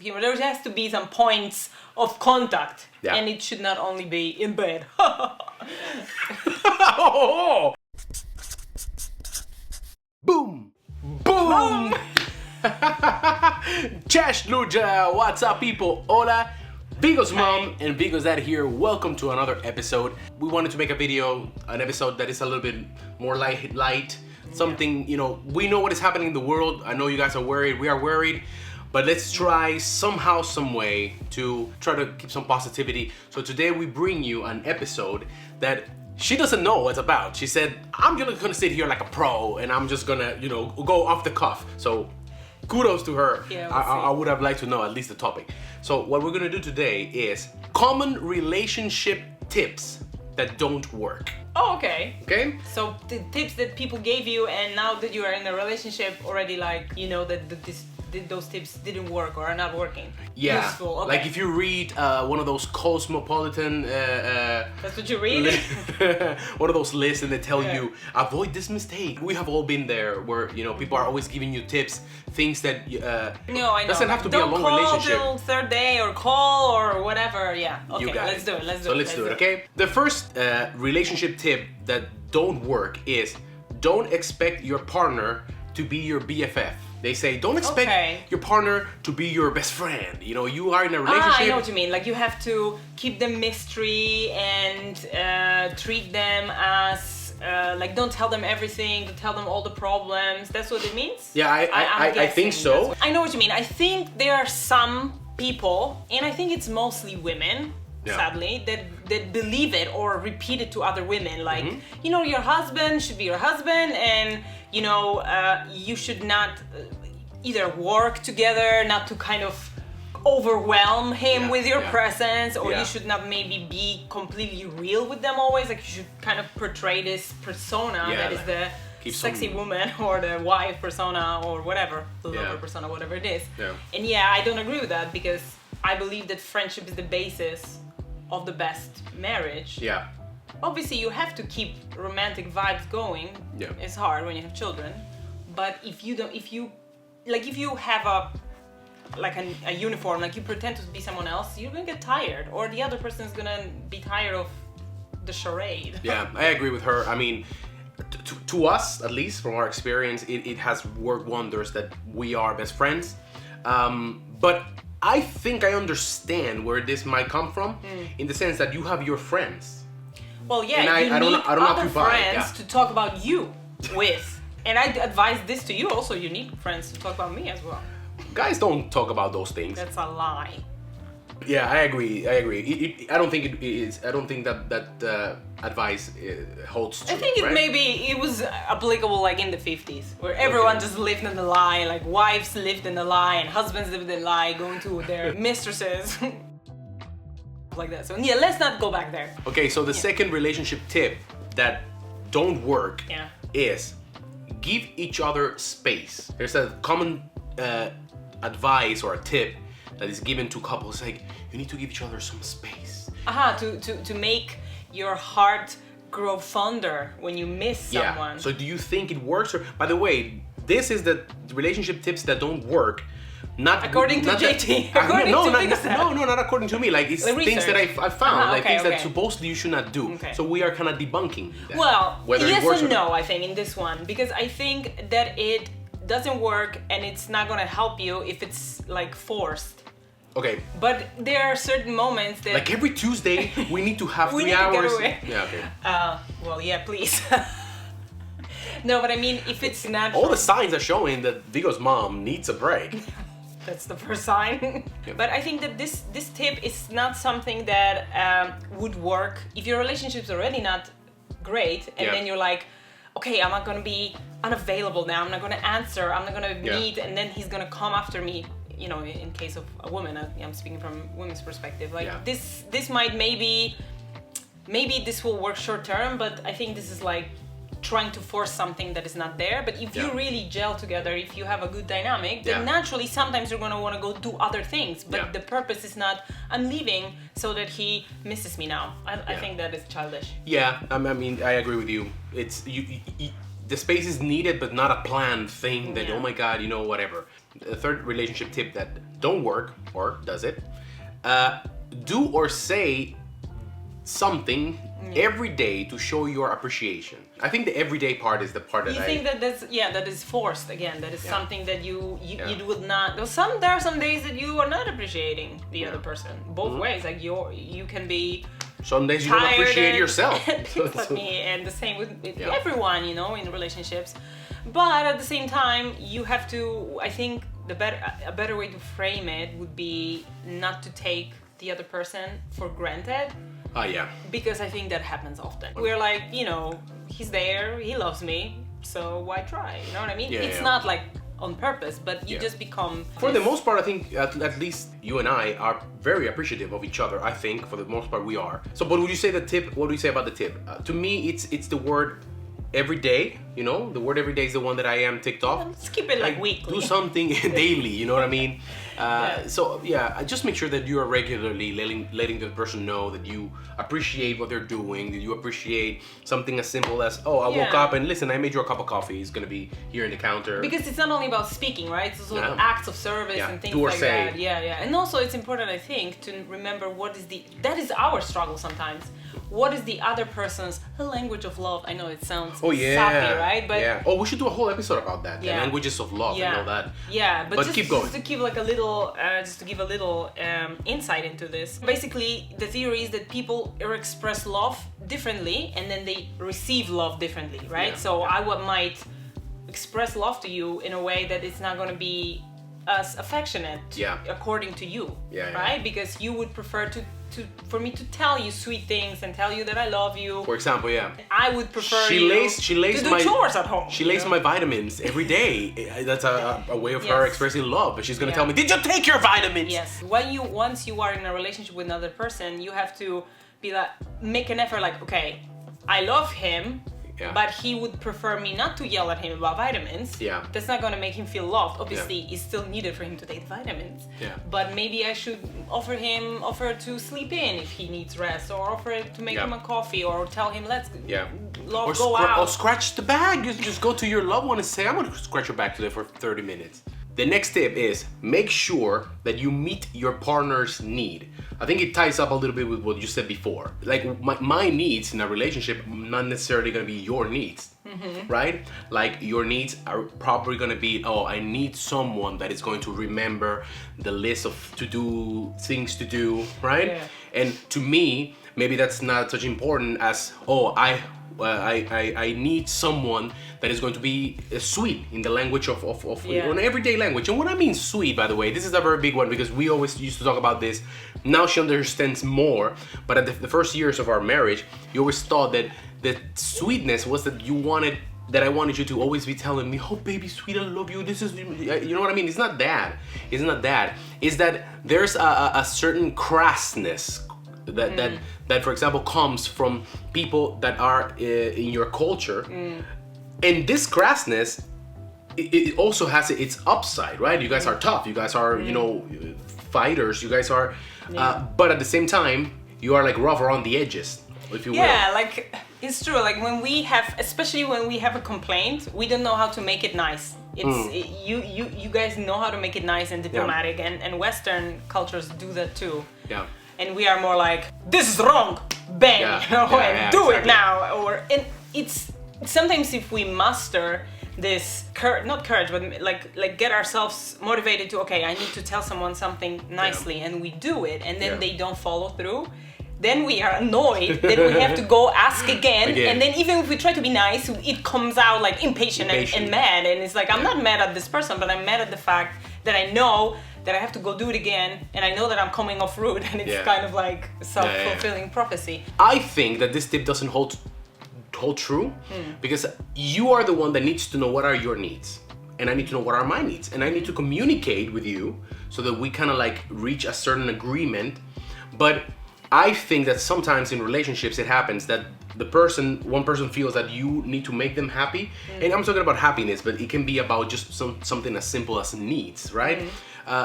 humor. There has to be some points of contact, Yeah. and it should not only be in bed. Boom! Boom! Cześć ludzie! What's up people? Hola! VIGO'S mom and VIGO'S dad here. Welcome to another episode. We wanted to make a video, an episode that is a little bit more light. Something, you know, we know what is happening in the world. I know you guys are worried. We are worried. But let's try somehow, some way to try to keep some positivity. So today we bring you an episode that she doesn't know what it's about. She said, I'm gonna sit here like a pro and I'm just gonna, you know, go off the cuff. So kudos to her. Yeah, I would have liked to know at least the topic. So what we're gonna do today is common relationship tips that don't work. Oh, okay. Okay? So the tips that people gave you, and now that you are in a relationship already, like, you know that those tips didn't work or are not working. Yeah. Useful. Okay. Like if you read one of those cosmopolitan That's what you read? one of those lists and they tell Yeah. you avoid this mistake. We have all been there where, you know, people are always giving you tips, things that No, I know. doesn't have to be a Don't long call relationship. till third day or call or whatever. Yeah. Okay. You got Let's do it. Let's do so it. let's do it, okay? The first relationship tip that don't work is don't expect your partner to be your BFF. They say don't expect your partner to be your best friend. You know, you are in a relationship. I know what you mean. Like you have to keep them mystery and treat them as like don't tell them everything, don't tell them all the problems. That's what it means? Yeah, I think so. I know what you mean. I think there are some people, and I think it's mostly women, sadly, that believe it or repeat it to other women. Like, you know, your husband should be your husband, and you know, you should not either work together, not to kind of overwhelm him with your presence, or you should not maybe be completely real with them always. Like you should kind of portray this persona that is the sexy woman or the wife persona or whatever, the lover persona, whatever it is. And I don't agree with that because I believe that friendship is the basis of the best marriage. Yeah. Obviously you have to keep romantic vibes going. It's hard when you have children, but if you have a uniform, like you pretend to be someone else, you're gonna get tired, or the other person is gonna be tired of the charade. Yeah, I agree with her. I mean, to us, at least from our experience, it has worked wonders that we are best friends. But I think I understand where this might come from, in the sense that you have your friends. Well, yeah, and you need other friends to talk about you with. And I advise this to you also. You need friends to talk about me as well. Guys don't talk about those things. That's a lie. Yeah, I agree. I don't think it is. I don't think that advice holds true. I think it was applicable like in the 50s, where everyone just lived in the lie. Like wives lived in the lie and husbands lived in the lie, going to their mistresses. Like that. So yeah, let's not go back there. Okay, so the second relationship tip that don't work is give each other space. There's a common advice or a tip that is given to couples, like you need to give each other some space. To make your heart grow fonder when you miss someone. So do you think it works? Or by the way, this is the relationship tips that don't work. Not according to JT. Not according to me. Like it's things that I found, things that supposedly you should not do. So we are kind of debunking that. Well, whether yes it works and no, I think in this one, because I think that it doesn't work and it's not gonna help you if it's like forced. Okay. But there are certain moments that like every Tuesday we need to have 3 To hours. get away. Yeah. Okay. Well, yeah, please. No, but I mean, if it's natural. All the signs are showing that VIGO'S mom needs a break. That's the first sign. But I think that this tip is not something that would work if your relationship's already not great, and then you're like, okay, I'm not gonna be unavailable now, I'm not gonna answer, I'm not gonna meet, and then he's gonna come after me. You know, in case of a woman, I'm speaking from women's perspective. Like this might maybe this will work short term, but I think this is like trying to force something that is not there. But if you really gel together, if you have a good dynamic, then naturally sometimes you're gonna want to go do other things. But the purpose is not, I'm leaving so that he misses me now. I think that is childish. Yeah, I mean, I agree with you. It's the space is needed, but not a planned thing that, oh my God, you know, whatever. the third relationship tip that don't work, or does it? Do or say something every day to show your appreciation. I think the everyday part is the part that you think that that is forced again. That is something that you would not. There are some days that you are not appreciating the other person. Both ways. Like you can be. Some days you don't appreciate yourself. Like me, and the same with everyone, you know, in relationships. But at the same time, you have to. I think a better way to frame it would be not to take the other person for granted. Yeah. Because I think that happens often. We're like, you know, he's there, he loves me, so why try? You know what I mean? It's not like on purpose, but you just become... For the most part, I think at least you and I are very appreciative of each other. I think for the most part we are. So, but would you say the tip, what do you say about the tip? To me, it's the word every day, you know? The word every day is the one that I am ticked off. Let's keep it like weekly. Do something daily, you know what I mean? So yeah, just make sure that you are regularly letting the person know that you appreciate what they're doing, that you appreciate something as simple as, oh, I woke up and listen, I made you a cup of coffee. It's gonna be here in the counter. Because it's not only about speaking, right? It's also acts of service and things do or like say. that. Yeah. And also it's important, I think, to remember that is our struggle sometimes. What is the other person's language of love? I know it sounds sappy, right? But oh, we should do a whole episode about that. The languages of love and all that. Yeah, but just, keep going. Just to give like a little, insight into this. Basically, the theory is that people express love differently, and then they receive love differently, right? So I might express love to you in a way that it's not going to be as affectionate according to you, right? Because you would prefer for me to tell you sweet things and tell you that I love you. For example, I would prefer she lays to do chores at home. She lays my vitamins every day. That's a way of her expressing love. But she's gonna tell me, did you take your vitamins? Yes. Once you are in a relationship with another person, you have to be like, make an effort. Like, okay, I love him. But he would prefer me not to yell at him about vitamins. That's not gonna make him feel loved. Obviously, it's still needed for him to take vitamins. But maybe I should offer to sleep in if he needs rest, or offer to make him a coffee, or tell him let's go out. Or scratch the back. Just go to your loved one and say, I'm gonna scratch your back today for 30 minutes. The next tip is make sure that you meet your partner's need. I think it ties up a little bit with what you said before. Like my needs in a relationship, not necessarily gonna be your needs, right? Like your needs are probably gonna be, oh, I need someone that is going to remember the list of things to do, right? And to me, maybe that's not such important as, oh, I need someone that is going to be sweet in the language of an everyday language. And when I mean sweet, by the way, this is a very big one because we always used to talk about this. Now she understands more, but at the first years of our marriage, you always thought that the sweetness was that I wanted you to always be telling me, oh baby sweet, I love you, this is, you know what I mean? It's not that. It's that there's a certain crassness that for example comes from people that are in your culture, and this crassness it also has its upside, right? You guys are tough, you guys are you know, fighters, you guys are but at the same time you are like rough around the edges, if you will. Like it's true, like especially when we have a complaint, we don't know how to make it nice. You guys know how to make it nice and diplomatic, and Western cultures do that too. And we are more like, this is wrong, bang, and do it now. And it's sometimes if we muster this not courage, but like get ourselves motivated to, okay, I need to tell someone something nicely, and we do it, and then they don't follow through. Then we are annoyed that we have to go ask again. And then even if we try to be nice, it comes out like impatient. And mad. And it's like, I'm not mad at this person, but I'm mad at the fact that I know that I have to go do it again, and I know that I'm coming off rude, and it's kind of like self-fulfilling prophecy. I think that this tip doesn't hold true, because you are the one that needs to know what are your needs, and I need to know what are my needs, and I need to communicate with you so that we kind of like reach a certain agreement. But I think that sometimes in relationships it happens that one person feels that you need to make them happy, and I'm talking about happiness, but it can be about just something as simple as needs, right?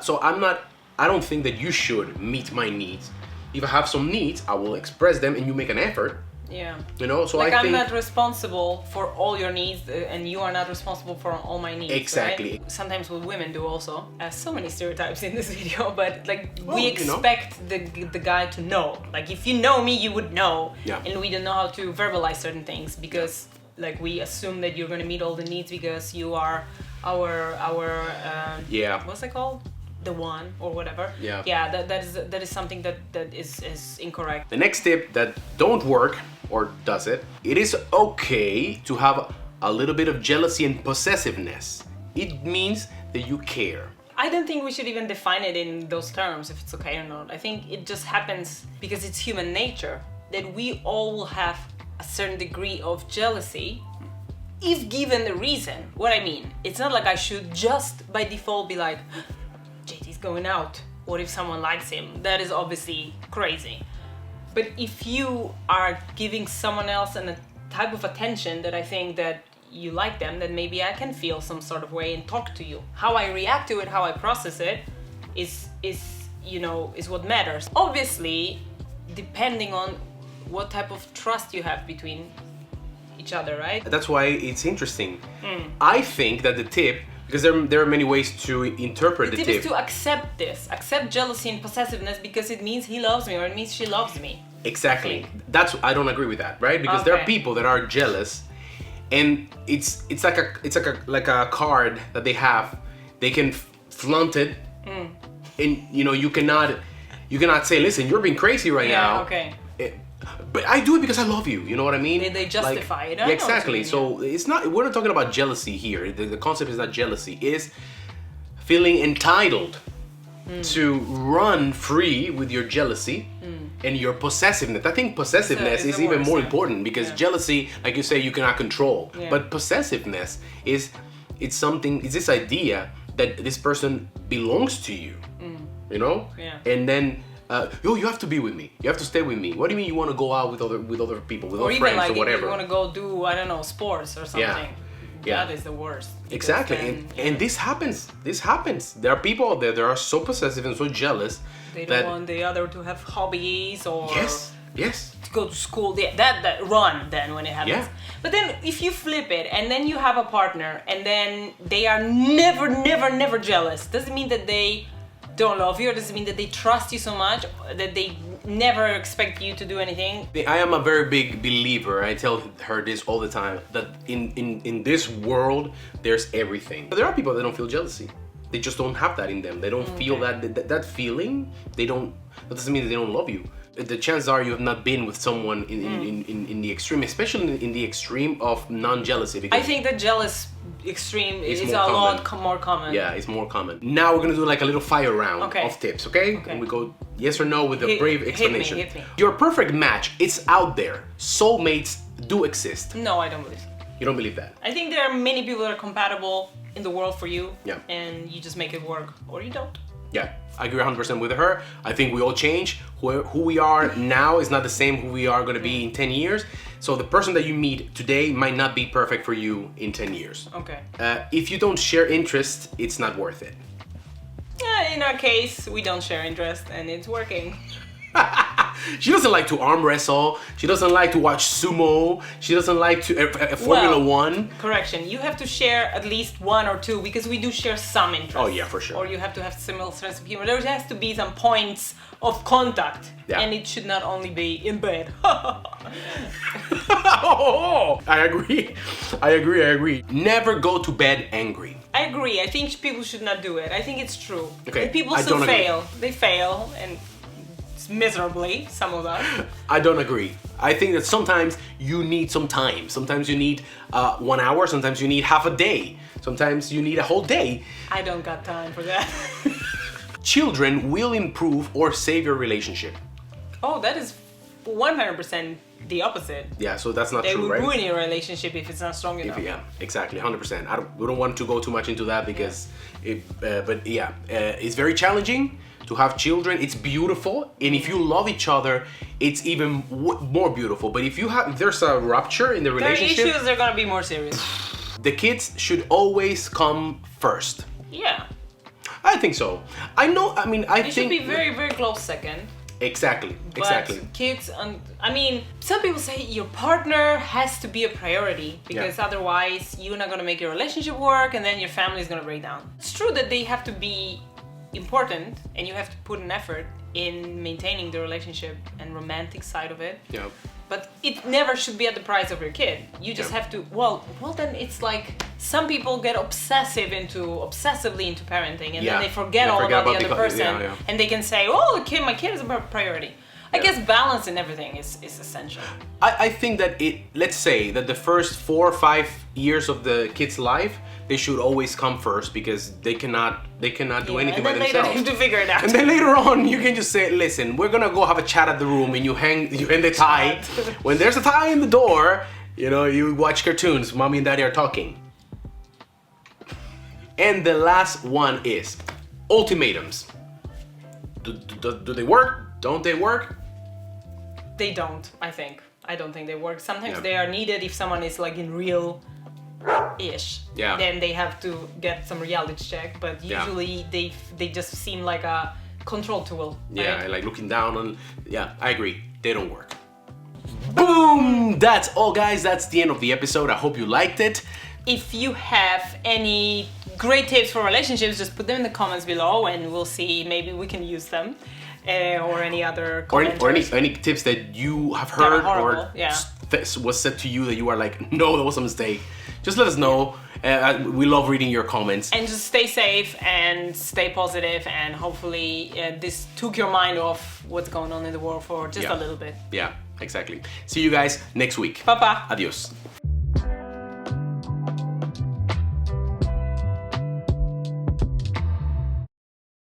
So I don't think that you should meet my needs. If I have some needs, I will express them, and you make an effort Yeah. You know, so like I I'm think not responsible for all your needs, and you are not responsible for all my needs. Exactly. Right? Sometimes what women do also. So many stereotypes in this video, but like Well, we you know. expect the guy to know. Like if you know me, you would know. Yeah. And we don't know how to verbalize certain things because like we assume that you're gonna meet all the needs because you are our Yeah. what's it called? The one or whatever. Yeah. Yeah. That is something that is incorrect. the next tip that don't work or does it, it is okay to have a little bit of jealousy and possessiveness. It means that you care. I don't think we should even define it in those terms, if it's okay or not. I think it just happens because it's human nature that we all will have a certain degree of jealousy if given the reason. What I mean, it's not like I should just by default be like, JT's going out. What if someone likes him? That is obviously crazy. But if you are giving someone else a type of attention that I think that you like them, then maybe I can feel some sort of way and talk to you. How I react to it, how I process it is what matters. Obviously, depending on what type of trust you have between each other, right? That's why it's interesting. I think that the tip, because there are many ways to interpret the The tip. tip is to accept jealousy and possessiveness because it means he loves me or it means she loves me. Exactly. I don't agree with that, right? Because there are Okay. people that are jealous, and it's like a card that they have. They can flaunt it, and you cannot say, listen, you're being crazy right Yeah, now. okay. But I do it because I love you. You know what I mean? They justify it. I know Yeah, what you exactly. mean, So it's not. We're not talking about jealousy here. The concept is not jealousy. It's feeling entitled to run free with your jealousy and your possessiveness. I think possessiveness So is it's the even worst, more yeah. important because Yeah. jealousy, like you say, you cannot control. Yeah. But possessiveness it's this idea that this person belongs to you. You know? Yeah. And then you have to be with me. You have to stay with me. What do you mean you want to go out with other people, with Or other even friends like or if whatever? you want to go do, I don't know, sports or something. Yeah. That is the worst. Because Exactly, then, and this happens. This happens. There are people out there that are so possessive and so jealous they that don't want the other to have hobbies or yes, to go to school. That run then when it happens. Yeah. But then if you flip it and then you have a partner and then they are never jealous, does it mean that they don't love you, or does it mean that they trust you so much that they never expect you to do anything? I am a very big believer. I tell her this all the time that in this world there's everything. But there are people that don't feel jealousy. They just don't have that in them. They don't feel that feeling. That doesn't mean that they don't love you. The chances are you have not been with someone in the extreme, especially in the extreme of non-jealousy. Because I think the jealous extreme is more a lot common. more common. yeah, it's more common. Now we're gonna do like a little fire round Okay. of tips, okay? And we go yes or no with a brave explanation. hit me. Your perfect match, it's out there. Soulmates do exist. No, I don't believe so. You don't believe that? I think there are many people that are compatible in the world for you. Yeah. And you just make it work, or you don't. Yeah, I agree 100% with her. I think we all change. Who we are now is not the same who we are going to be in 10 years. So the person that you meet today might not be perfect for you in 10 years. Okay. If you don't share interest, it's not worth it. Yeah, in our case, we don't share interest, and it's working. She doesn't like to arm wrestle. She doesn't like to watch sumo. She doesn't like to Formula One. Correction, you have to share at least one or two because we do share some interest. Oh, yeah, for sure. Or you have to have similar sense of humor. There has to be some points of contact. Yeah. And it should not only be in bed. I agree. Never go to bed angry. I agree. I think people should not do it. I think it's true. Okay, And people I still don't agree. fail. They fail, and miserably, some of us. I don't agree. I think that sometimes you need some time. Sometimes you need 1 hour. Sometimes you need half a day. Sometimes you need a whole day. I don't got time for that. Children will improve or save your relationship. Oh, that is 100% the opposite. Yeah, so that's not They true, will right? ruin your relationship if it's not strong enough. Yeah, exactly, 100%. We don't want to go too much into that because, it's very challenging to have children. It's beautiful, and if you love each other, it's even more beautiful. But if there's a rupture in the There are relationship, issues, they're gonna be more serious. the kids should always come first. Yeah. I think so. I You should think be very, very close second. Exactly. But kids, I mean, some people say your partner has to be a priority because otherwise you're not gonna make your relationship work, and then your family is gonna break down. It's true that they have to be important, and you have to put an effort in maintaining the relationship and romantic side of it. Yeah. But it never should be at the price of your kid. You just have to, well then it's like some people get obsessively into parenting, and then they forget all about the other person, and they can say, oh, my kid is a priority. I guess balance in everything is essential. I think that let's say that the first 4 or 5 years of the kid's life, they should always come first, because they cannot do anything by themselves. And then later they have to figure it out. And then later on, you can just say, listen, we're gonna go have a chat at the room, and you hang the tie. When there's a tie in the door, you watch cartoons, mommy and daddy are talking. And the last one is ultimatums. Do they work? Don't they work? They don't, I think. I don't think they work. Sometimes they are needed if someone is like in real-ish. Yeah. Then they have to get some reality check, but usually they just seem like a control tool. Yeah, right? like looking down on, I agree. They don't work. Boom! That's all, guys. That's the end of the episode. I hope you liked it. If you have any great tips for relationships, just put them in the comments below, and we'll see, maybe we can use them. Or any other commenters. Or any tips that you have heard or was said to you that you are like, no, that was a mistake. Just let us know. We love reading your comments. And just stay safe and stay positive, and hopefully this took your mind off what's going on in the world for just a little bit. Yeah, exactly. See you guys next week. Bye-bye. Adios.